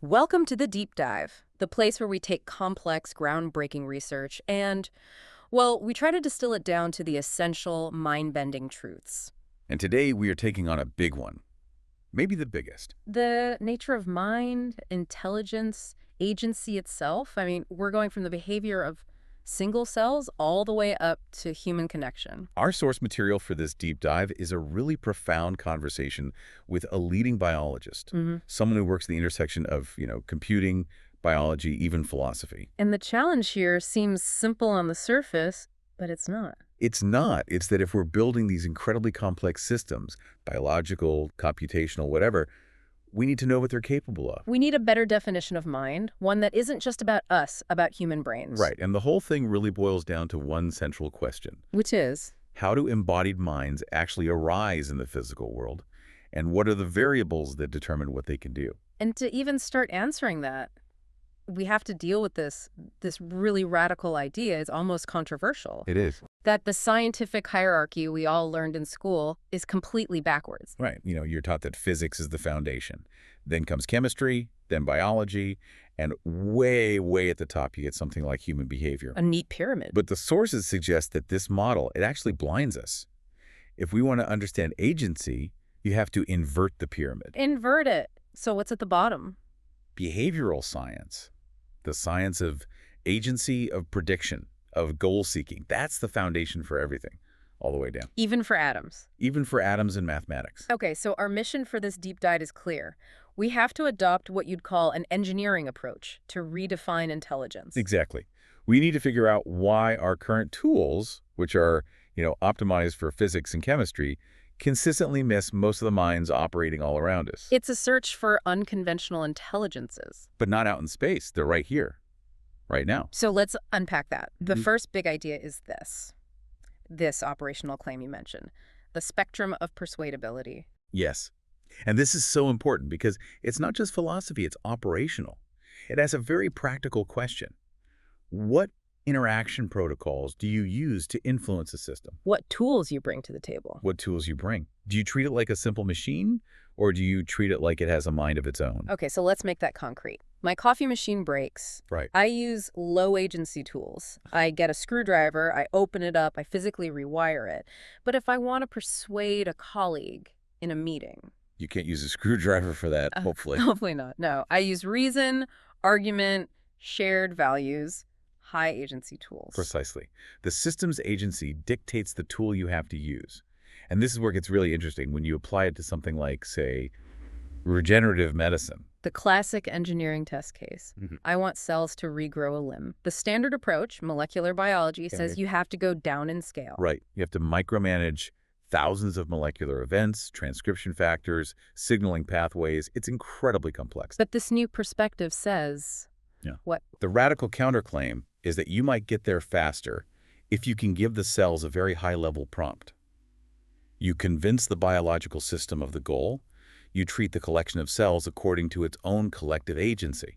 Welcome to the Deep Dive, the place where we take complex, groundbreaking research and, well, we try to distill it down to the essential, mind-bending truths. And today we are taking on a big one, maybe the biggest. The nature of mind, intelligence, agency itself. I mean, we're going from the behavior of single cells all the way up to human connection. Our source material for this deep dive is a really profound conversation with a leading biologist, someone who works at the intersection of, computing, biology, even philosophy. And the challenge here seems simple on the surface, but it's not. It's not. It's that if we're building these incredibly complex systems, biological, computational, whatever, we need to know what they're capable of. We need a better definition of mind, one that isn't just about us, about human brains. Right, and the whole thing really boils down to one central question. Which is? How do embodied minds actually arise in the physical world? And what are the variables that determine what they can do? And to even start answering that, we have to deal with this really radical idea. It's almost controversial. It is. That the scientific hierarchy we all learned in school is completely backwards. Right. You're taught that physics is the foundation. Then comes chemistry, then biology, and way, way at the top you get something like human behavior. A neat pyramid. But the sources suggest that this model, it actually blinds us. If we want to understand agency, you have to invert the pyramid. Invert it. So what's at the bottom? Behavioral science. The science of agency, of prediction, of goal-seeking. That's the foundation for everything, all the way down. Even for atoms. Even for atoms in mathematics. Okay, so our mission for this deep dive is clear. We have to adopt what you'd call an engineering approach to redefine intelligence. Exactly. We need to figure out why our current tools, which are, optimized for physics and chemistry, consistently miss most of the minds operating all around us. It's a search for unconventional intelligences. But not out in space. They're right here, right now. So let's unpack that. The first big idea is this operational claim you mentioned, the spectrum of persuadability. Yes. And this is so important because it's not just philosophy, it's operational. It has a very practical question. What interaction protocols do you use to influence a system? What tools you bring to the table. What tools you bring. Do you treat it like a simple machine, or do you treat it like it has a mind of its own? Okay, so let's make that concrete. My coffee machine breaks. Right. I use low agency tools. I get a screwdriver, I open it up, I physically rewire it. But if I want to persuade a colleague in a meeting... You can't use a screwdriver for that, hopefully. Hopefully not. No, I use reason, argument, shared values, high agency tools. Precisely. The system's agency dictates the tool you have to use. And this is where it gets really interesting when you apply it to something like, say, regenerative medicine. The classic engineering test case. I want cells to regrow a limb. The standard approach, molecular biology, says you have to go down in scale. Right. You have to micromanage thousands of molecular events, transcription factors, signaling pathways. It's incredibly complex. But this new perspective says... What? The radical counterclaim is that you might get there faster if you can give the cells a very high-level prompt. You convince the biological system of the goal. You treat the collection of cells according to its own collective agency.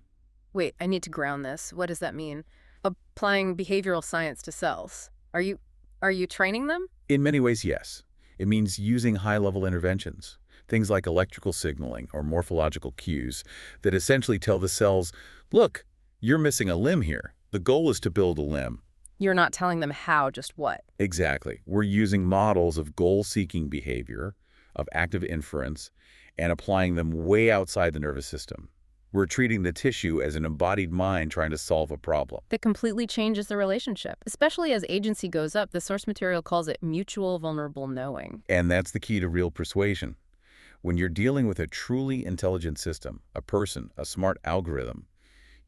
Wait, I need to ground this. What does that mean? Applying behavioral science to cells. Are you training them? In many ways, yes. It means using high-level interventions, things like electrical signaling or morphological cues that essentially tell the cells, look, you're missing a limb here. The goal is to build a limb. You're not telling them how, just what. Exactly. We're using models of goal-seeking behavior, of active inference, and applying them way outside the nervous system. We're treating the tissue as an embodied mind trying to solve a problem. That completely changes the relationship. Especially as agency goes up, the source material calls it mutual vulnerable knowing. And that's the key to real persuasion. When you're dealing with a truly intelligent system, a person, a smart algorithm,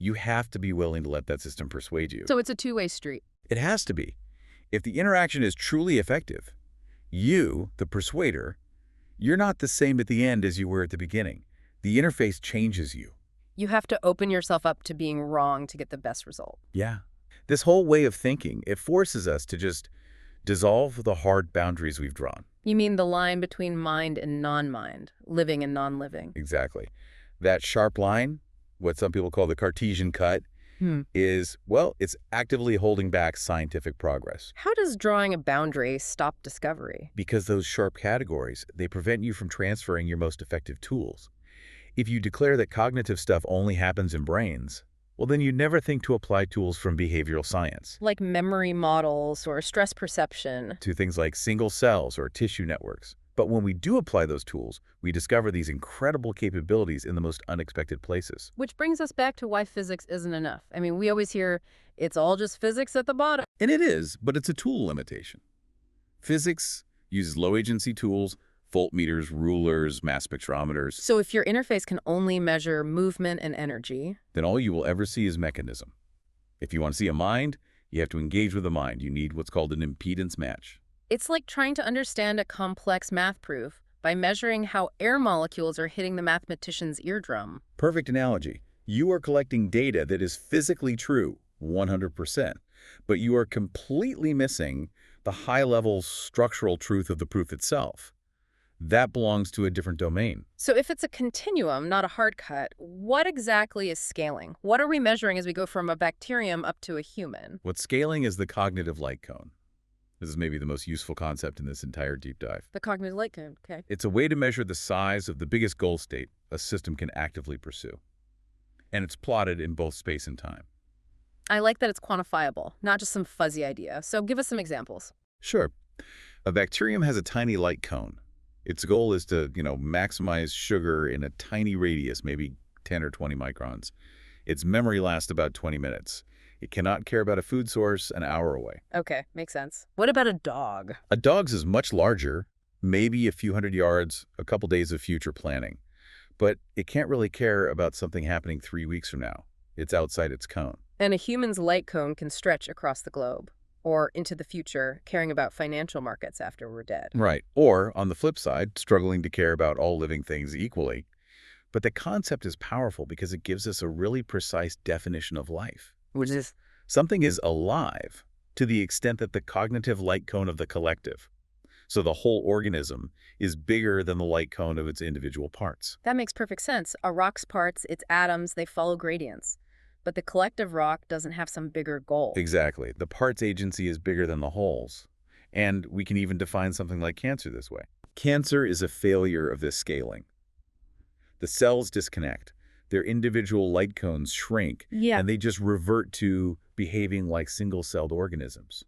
you have to be willing to let that system persuade you. So it's a two-way street. It has to be. If the interaction is truly effective, you, the persuader, you're not the same at the end as you were at the beginning. The interface changes you. You have to open yourself up to being wrong to get the best result. Yeah. This whole way of thinking, it forces us to just dissolve the hard boundaries we've drawn. You mean the line between mind and non-mind, living and non-living? Exactly. That sharp line, what some people call the Cartesian cut, is, well, it's actively holding back scientific progress. How does drawing a boundary stop discovery? Because those sharp categories, they prevent you from transferring your most effective tools. If you declare that cognitive stuff only happens in brains, well, then you'd never think to apply tools from behavioral science Like memory models or stress perception. to things like single cells or tissue networks. But when we do apply those tools, we discover these incredible capabilities in the most unexpected places. Which brings us back to why physics isn't enough. I mean, we always hear it's all just physics at the bottom. And it is, but it's a tool limitation. Physics uses low-agency tools, voltmeters, rulers, mass spectrometers. So if your interface can only measure movement and energy, Then all you will ever see is mechanism. If you want to see a mind, you have to engage with the mind. You need what's called an impedance match. it's like trying to understand a complex math proof by measuring how air molecules are hitting the mathematician's eardrum. Perfect analogy. You are collecting data that is physically true, 100%, but you are completely missing the high-level structural truth of the proof itself. That belongs to a different domain. So if it's a continuum, not a hard cut, what exactly is scaling? What are we measuring as we go from a bacterium up to a human? What scaling is the cognitive light cone. This is maybe the most useful concept in this entire deep dive. The cognitive light cone, okay. It's a way to measure the size of the biggest goal state a system can actively pursue. And it's plotted in both space and time. I like that it's quantifiable, not just some fuzzy idea. So give us some examples. Sure. A bacterium has a tiny light cone. Its goal is to, maximize sugar in a tiny radius, maybe 10 or 20 microns. Its memory lasts about 20 minutes. It cannot care about a food source an hour away. Okay, makes sense. What about a dog? A dog's is much larger, maybe a few hundred yards, a couple days of future planning. But it can't really care about something happening 3 weeks from now. It's outside its cone. And a human's light cone can stretch across the globe or into the future, caring about financial markets after we're dead. Right. Or, on the flip side, struggling to care about all living things equally. But the concept is powerful because it gives us a really precise definition of life. Which is, Something is alive to the extent that the cognitive light cone of the collective, so the whole organism, is bigger than the light cone of its individual parts. that makes perfect sense. A rock's parts, its atoms, they follow gradients. But the collective rock doesn't have some bigger goal. Exactly. The parts agency is bigger than the wholes. And we can even define something like cancer this way. Cancer is a failure of this scaling. The cells disconnect. Their individual light cones shrink, Yeah. and they just revert to behaving like single-celled organisms.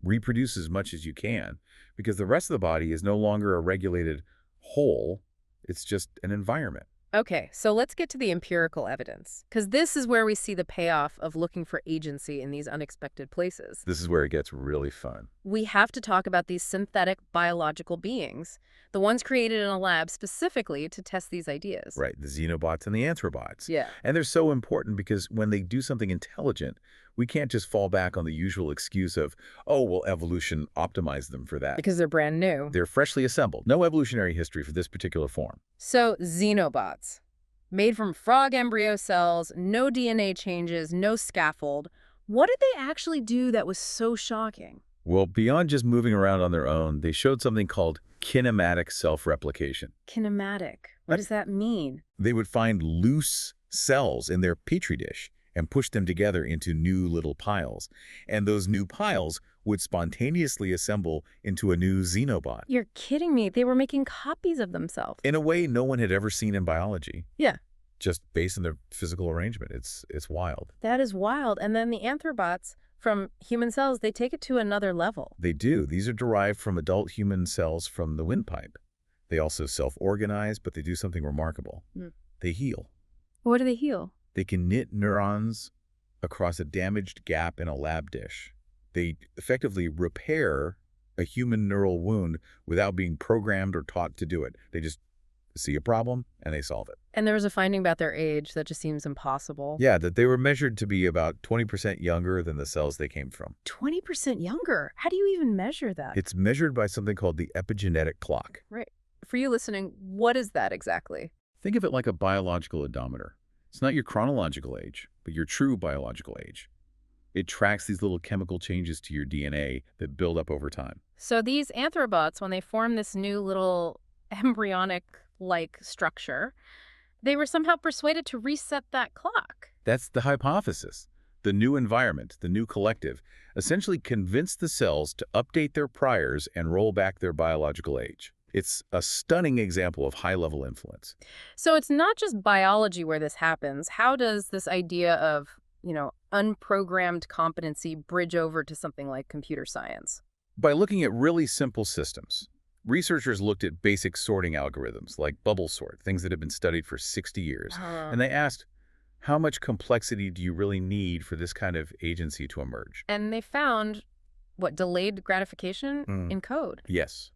Reproduce as much as you can, because the rest of the body is no longer a regulated whole. It's just an environment. Okay, so let's get to the empirical evidence, because this is where we see the payoff of looking for agency in these unexpected places. This is where it gets really fun. We have to talk about these synthetic biological beings, the ones created in a lab specifically to test these ideas. Right, the Xenobots and the Anthrobots. Yeah. And they're so important because when they do something intelligent, we can't just fall back on the usual excuse of, oh, well, evolution optimized them for that. Because they're brand new. They're freshly assembled. No evolutionary history for this particular form. So, Xenobots, made from frog embryo cells, no DNA changes, no scaffold. What did they actually do that was so shocking? Well, beyond just moving around on their own, they showed something called kinematic self-replication. Kinematic. What does that mean? They would find loose cells in their petri dish and push them together into new little piles. And those new piles would spontaneously assemble into a new xenobot. You're kidding me. They were making copies of themselves. In a way no one had ever seen in biology. Yeah. Just based on their physical arrangement. It's wild. That is wild. And then the anthrobots from human cells, they take it to another level. They do. These are derived from adult human cells from the windpipe. They also self-organize, but they do something remarkable. They heal. What do they heal? They can knit neurons across a damaged gap in a lab dish. They effectively repair a human neural wound without being programmed or taught to do it. They just see a problem and they solve it. And there was a finding about their age that just seems impossible. Yeah, that they were measured to be about 20% younger than the cells they came from. 20% younger? How do you even measure that? It's measured by something called the epigenetic clock. Right. For you listening, what is that exactly? Think of it like a biological odometer. It's not your chronological age, but your true biological age. It tracks these little chemical changes to your DNA that build up over time. So these anthrobots, when they form this new little embryonic-like structure, they were somehow persuaded to reset that clock. That's the hypothesis. The new environment, the new collective, essentially convinced the cells to update their priors and roll back their biological age. It's a stunning example of high-level influence. So it's not just biology where this happens. How does this idea of, unprogrammed competency bridge over to something like computer science? By looking at really simple systems, researchers looked at basic sorting algorithms like bubble sort, things that have been studied for 60 years, Huh. and they asked, how much complexity do you really need for this kind of agency to emerge? And they found, what, delayed gratification Mm, in code. yes.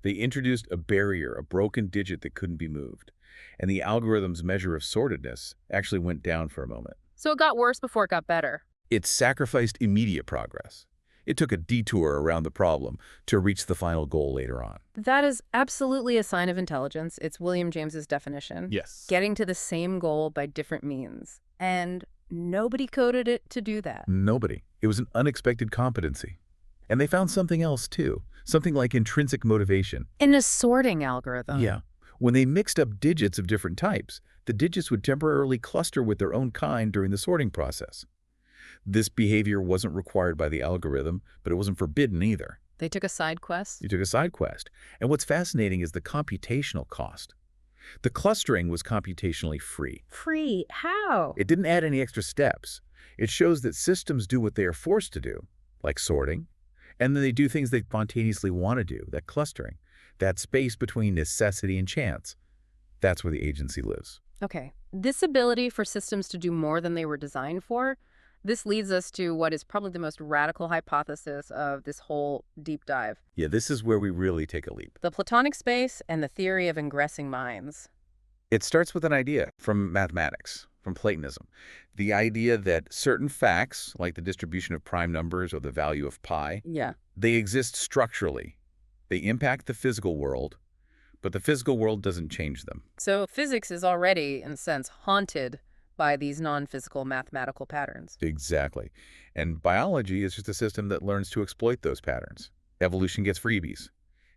They introduced a barrier, a broken digit that couldn't be moved, and the algorithm's measure of sortedness actually went down for a moment. So it got worse before it got better. It sacrificed immediate progress. It took a detour around the problem to reach the final goal later on. That is absolutely a sign of intelligence. It's William James's definition. Yes. Getting to the same goal by different means. And nobody coded it to do that. Nobody. It was an unexpected competency. And they found something else, too. Something like intrinsic motivation. In a sorting algorithm. Yeah. When they mixed up digits of different types, the digits would temporarily cluster with their own kind during the sorting process. This behavior wasn't required by the algorithm, but it wasn't forbidden either. They took a side quest. You took a side quest. And what's fascinating is the computational cost. The clustering was computationally free. Free? How? It didn't add any extra steps. It shows that systems do what they are forced to do, like sorting, and then they do things they spontaneously want to do, that clustering, that space between necessity and chance. That's where the agency lives. Okay. This ability for systems to do more than they were designed for, this leads us to what is probably the most radical hypothesis of this whole deep dive. Yeah, this is where we really take a leap. The Platonic space and the theory of ingressing minds. It starts with an idea from mathematics, from Platonism. The idea that certain facts, like the distribution of prime numbers or the value of pi, Yeah. they exist structurally. They impact the physical world, but the physical world doesn't change them. So physics is already, in a sense, haunted by these non-physical mathematical patterns. Exactly. And biology is just a system that learns to exploit those patterns. Evolution gets freebies.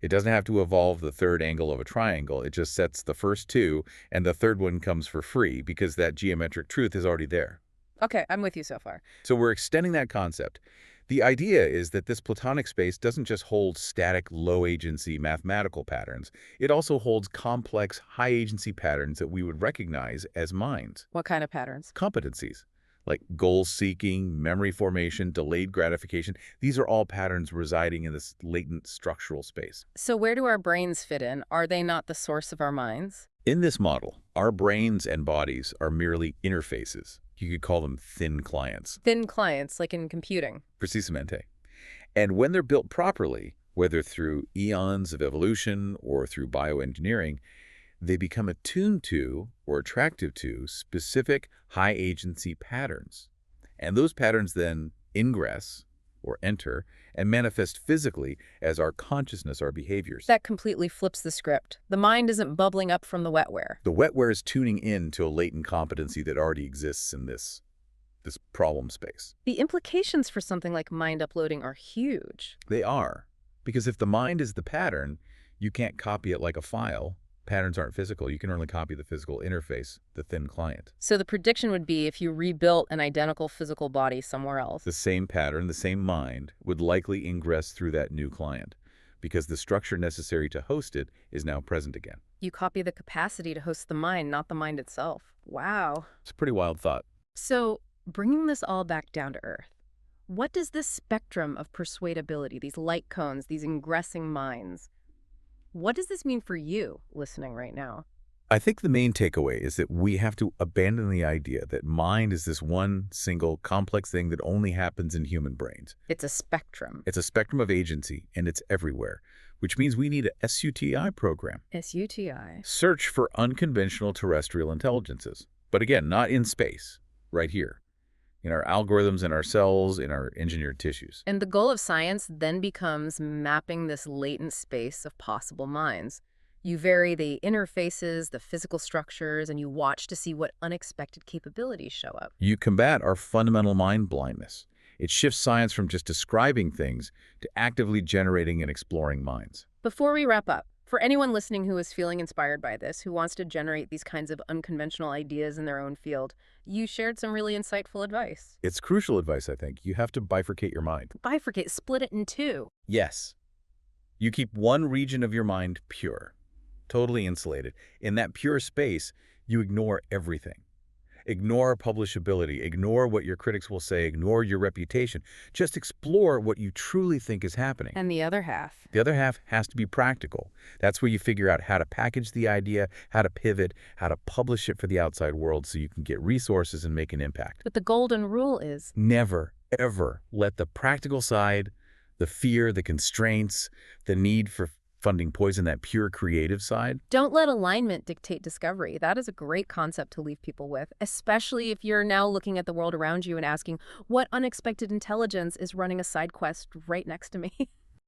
It doesn't have to evolve the third angle of a triangle. It just sets the first two, and the third one comes for free because that geometric truth is already there. Okay, I'm with you so far. So we're extending that concept. The idea is that this Platonic space doesn't just hold static, low-agency mathematical patterns. It also holds complex, high-agency patterns that we would recognize as minds. What kind of patterns? Competencies, like goal-seeking, memory formation, delayed gratification. These are all patterns residing in this latent structural space. So where do our brains fit in? Are they not the source of our minds? In this model, our brains and bodies are merely interfaces. You could call them thin clients. Thin clients, like in computing. Precisamente. And when they're built properly, whether through eons of evolution or through bioengineering, they become attuned to or attractive to specific high-agency patterns. And those patterns then ingress or enter and manifest physically as our consciousness, our behaviors. That completely flips the script. The mind isn't bubbling up from the wetware. The wetware is tuning in to a latent competency that already exists in this problem space. The implications for something like mind uploading are huge. They are. Because if the mind is the pattern, you can't copy it like a file. Patterns aren't physical. You can only copy the physical interface, the thin client. So the prediction would be if you rebuilt an identical physical body somewhere else. The same pattern, the same mind, would likely ingress through that new client because the structure necessary to host it is now present again. You copy the capacity to host the mind, not the mind itself. Wow. It's a pretty wild thought. So bringing this all back down to earth, what does this spectrum of persuadability, these light cones, these ingressing minds, what does this mean for you listening right now? I think the main takeaway is that we have to abandon the idea that mind is this one single complex thing that only happens in human brains. It's a spectrum. It's a spectrum of agency, and it's everywhere, which means we need a SUTI program. SUTI. Search for unconventional terrestrial intelligences. But again, not in space, right here, in our algorithms, in our cells, in our engineered tissues. And the goal of science then becomes mapping this latent space of possible minds. You vary the interfaces, the physical structures, and you watch to see what unexpected capabilities show up. You combat our fundamental mind blindness. It shifts science from just describing things to actively generating and exploring minds. Before we wrap up, for anyone listening who is feeling inspired by this, who wants to generate these kinds of unconventional ideas in their own field, you shared some really insightful advice. It's crucial advice, I think. You have to bifurcate your mind. Bifurcate, split it in two. Yes. You keep one region of your mind pure, totally insulated. In that pure space, you ignore everything. Ignore publishability, ignore what your critics will say, ignore your reputation. Just explore what you truly think is happening. And the other half? The other half has to be practical. That's where you figure out how to package the idea, how to pivot, how to publish it for the outside world so you can get resources and make an impact. But the golden rule is Never, ever let the practical side, the fear, the constraints, the need for funding poison that pure creative side. don't let alignment dictate discovery. That is a great concept to leave people with, especially if you're now looking at the world around you and asking, what unexpected intelligence is running a side quest right next to me?